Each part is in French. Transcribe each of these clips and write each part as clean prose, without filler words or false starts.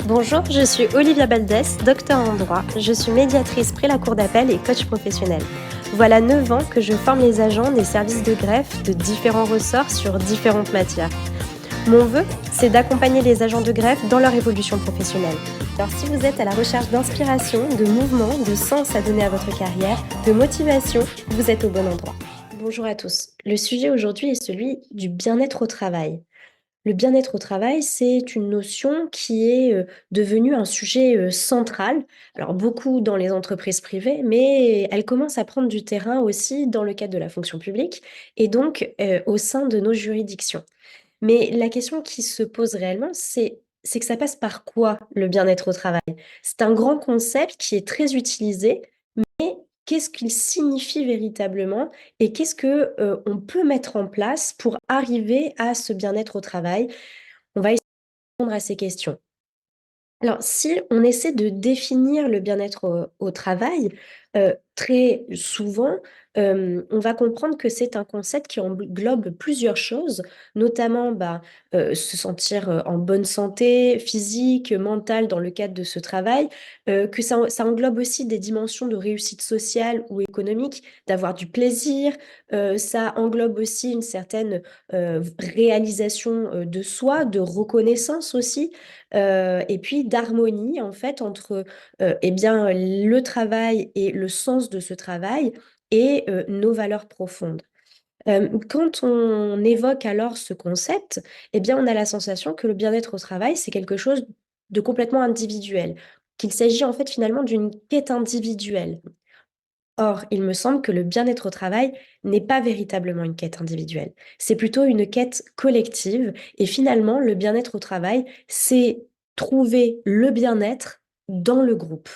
Bonjour, je suis Olivia Baldès, docteur en droit. Je suis médiatrice près la cour d'appel et coach professionnel. Voilà 9 ans que je forme les agents des services de greffe de différents ressorts sur différentes matières. Mon vœu, c'est d'accompagner les agents de greffe dans leur évolution professionnelle. Alors si vous êtes à la recherche d'inspiration, de mouvement, de sens à donner à votre carrière, de motivation, vous êtes au bon endroit. Bonjour à tous. Le sujet aujourd'hui est celui du bien-être au travail. Le bien-être au travail, c'est une notion qui est, devenue un sujet, central. Alors beaucoup dans les entreprises privées, mais elle commence à prendre du terrain aussi dans le cadre de la fonction publique et donc, au sein de nos juridictions. Mais la question qui se pose réellement, c'est que ça passe par quoi le bien-être au travail? C'est un grand concept qui est très utilisé, mais qu'est-ce qu'il signifie véritablement et qu'est-ce que, on peut mettre en place pour arriver à ce bien-être au travail? On va essayer de répondre à ces questions. Alors, si on essaie de définir le bien-être au travail, très souvent, on va comprendre que c'est un concept qui englobe plusieurs choses, notamment, se sentir, en bonne santé physique, mentale dans le cadre de ce travail, que ça englobe aussi des dimensions de réussite sociale ou économique, d'avoir du plaisir, ça englobe aussi une certaine, réalisation, de soi, de reconnaissance aussi, et puis d'harmonie en fait entre, et bien, le travail et le sens de ce travail et nos valeurs profondes. Quand on évoque alors ce concept, eh bien, on a la sensation que le bien-être au travail, c'est quelque chose de complètement individuel, qu'il s'agit en fait finalement d'une quête individuelle. Or, il me semble que le bien-être au travail n'est pas véritablement une quête individuelle. C'est plutôt une quête collective et finalement, le bien-être au travail, c'est trouver le bien-être dans le groupe.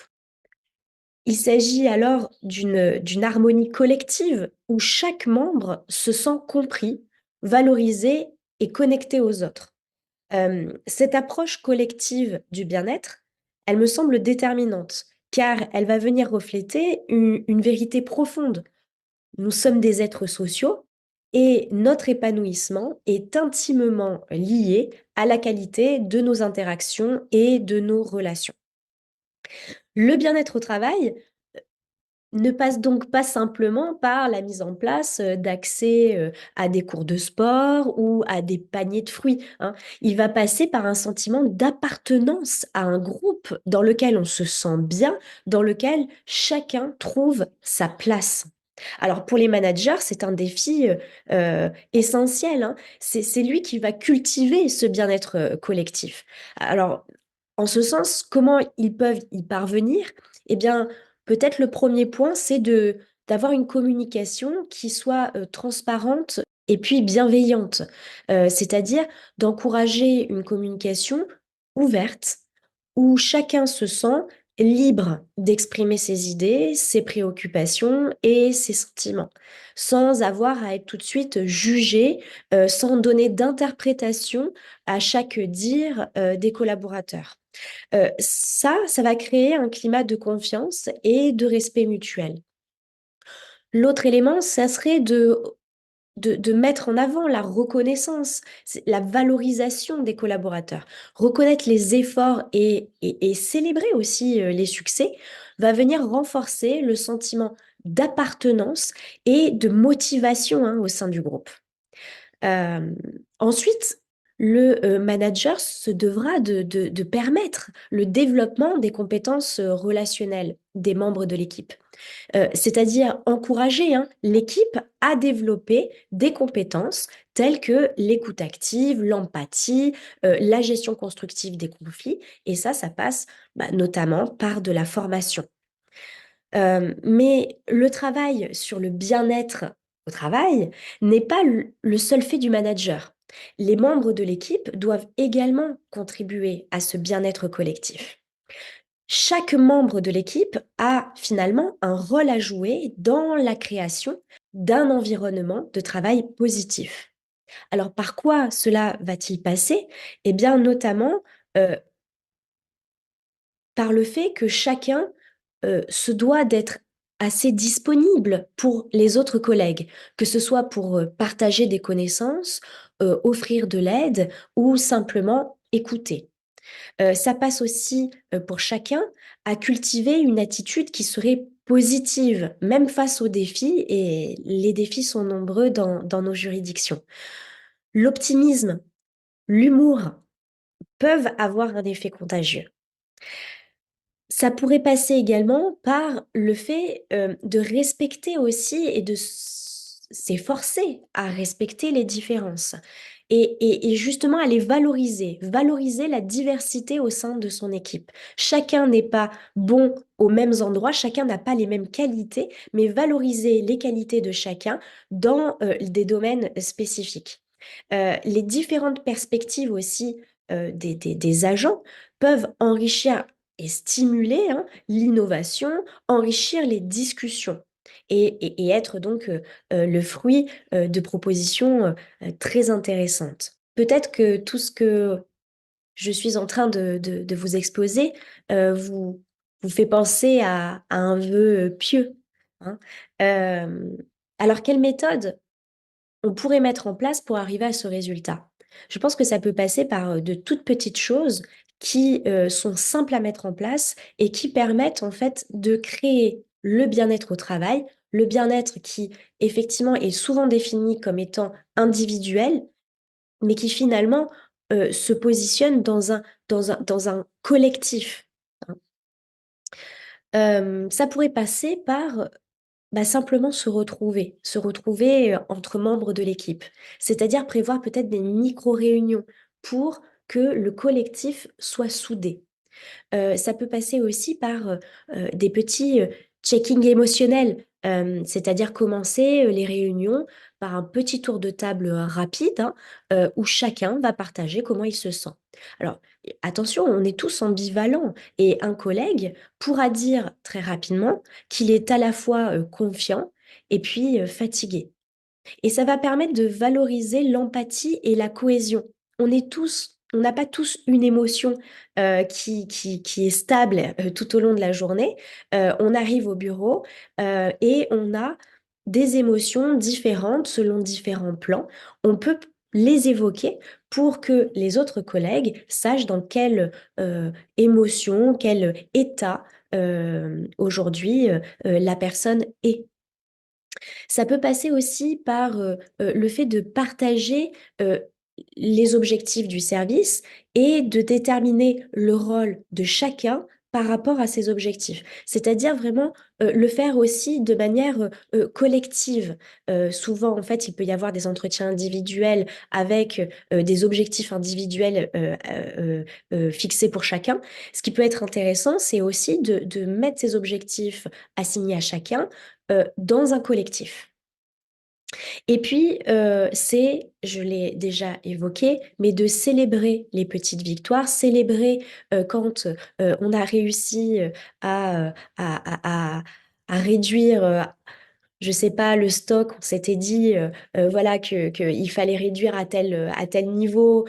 Il s'agit alors d'une harmonie collective où chaque membre se sent compris, valorisé et connecté aux autres. Cette approche collective du bien-être, elle me semble déterminante, car elle va venir refléter une vérité profonde. Nous sommes des êtres sociaux et notre épanouissement est intimement lié à la qualité de nos interactions et de nos relations. Le bien-être au travail, ne passe donc pas simplement par la mise en place, d'accès, à des cours de sport ou à des paniers de fruits, hein. Il va passer par un sentiment d'appartenance à un groupe dans lequel on se sent bien, dans lequel chacun trouve sa place. Alors pour les managers, c'est un défi, essentiel, hein. C'est lui qui va cultiver ce bien-être, collectif. Alors, en ce sens, comment ils peuvent y parvenir? Eh bien, peut-être le premier point, c'est d'avoir une communication qui soit, transparente et puis bienveillante. C'est-à-dire d'encourager une communication ouverte, où chacun se sent libre d'exprimer ses idées, ses préoccupations et ses sentiments, sans avoir à être tout de suite jugé, sans donner d'interprétation à chaque dire, des collaborateurs. Ça va créer un climat de confiance et de respect mutuel. L'autre élément, ça serait de mettre en avant la reconnaissance, c'est la valorisation des collaborateurs. Reconnaître les efforts et célébrer aussi, les succès, va venir renforcer le sentiment d'appartenance et de motivation, hein, au sein du groupe. Hem, Ensuite, le, manager se devra de permettre le développement des compétences, relationnelles des membres de l'équipe. C'est-à-dire encourager, hein, l'équipe à développer des compétences telles que l'écoute active, l'empathie, la gestion constructive des conflits et ça passe, notamment par de la formation. Mais le travail sur le bien-être au travail n'est pas le seul fait du manager. Les membres de l'équipe doivent également contribuer à ce bien-être collectif. Chaque membre de l'équipe a finalement un rôle à jouer dans la création d'un environnement de travail positif. Alors par quoi cela va-t-il passer? Eh bien notamment, heu, par le fait que chacun, se doit d'être assez disponible pour les autres collègues, que ce soit pour, partager des connaissances, offrir de l'aide ou simplement écouter. Ça passe aussi, pour chacun, à cultiver une attitude qui serait positive, même face aux défis et les défis sont nombreux dans nos juridictions. L'optimisme, l'humour peuvent avoir un effet contagieux. Ça pourrait passer également par le fait, de respecter aussi et de s'efforcer à respecter les différences et justement à les valoriser. Valoriser la diversité au sein de son équipe. Chacun n'est pas bon aux mêmes endroits, chacun n'a pas les mêmes qualités, mais valoriser les qualités de chacun dans, des domaines spécifiques. Les différentes perspectives aussi, des agents peuvent enrichir et stimuler, hein, l'innovation, enrichir les discussions et être donc, le fruit, de propositions, très intéressantes. Peut-être que tout ce que je suis en train de vous exposer, vous fait penser à un vœu, pieux, hein. Hem, alors quelle méthode on pourrait mettre en place pour arriver à ce résultat? Je pense que ça peut passer par, de toutes petites choses qui, sont simples à mettre en place et qui permettent en fait de créer le bien-être au travail, le bien-être qui effectivement est souvent défini comme étant individuel, mais qui finalement, se positionne dans un collectif, hein. Ça pourrait passer par bah, simplement se retrouver, entre membres de l'équipe. C'est-à-dire prévoir peut-être des micro-réunions pour que le collectif soit soudé. Ça peut passer aussi par, des petits, check-ins émotionnels, c'est-à-dire commencer, les réunions par un petit tour de table, rapide, hein, où chacun va partager comment il se sent. Alors, attention, on est tous ambivalents et un collègue pourra dire très rapidement qu'il est à la fois, confiant et puis, fatigué. Et ça va permettre de valoriser l'empathie et la cohésion. On n'a pas tous une émotion, qui est stable, tout au long de la journée. On arrive au bureau, et on a des émotions différentes selon différents plans. On peut p les évoquer pour que les autres collègues sachent dans quelle, émotion, quel état, aujourd'hui, la personne est. Ça peut passer aussi par, le fait de partager, heu, les objectifs du service et de déterminer le rôle de chacun par rapport à ces objectifs. C'est-à-dire vraiment, le faire aussi de manière, collective. Souvent, en fait, il peut y avoir des entretiens individuels avec, des objectifs individuels, fixés pour chacun. Ce qui peut être intéressant, c'est aussi de mettre ces objectifs assignés à chacun, dans un collectif. Et puis, c'est, je l'ai déjà évoqué, mais de célébrer les petites victoires, célébrer, quand, on a réussi, à réduire, je sais pas, le stock. On s'était dit, voilà que qu'il fallait réduire à tel niveau,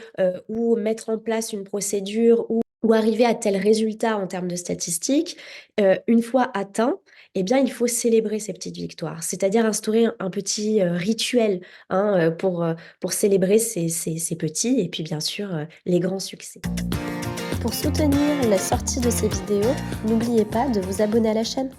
ou mettre en place une procédure ou arriver à tel résultat en termes de statistiques. Une fois atteint, eh bien, il faut célébrer ces petites victoires. C'est-à-dire instaurer un petit, rituel, hein, pour célébrer ces petits et puis bien sûr, les grands succès. Pour soutenir la sortie de ces vidéos, n'oubliez pas de vous abonner à la chaîne.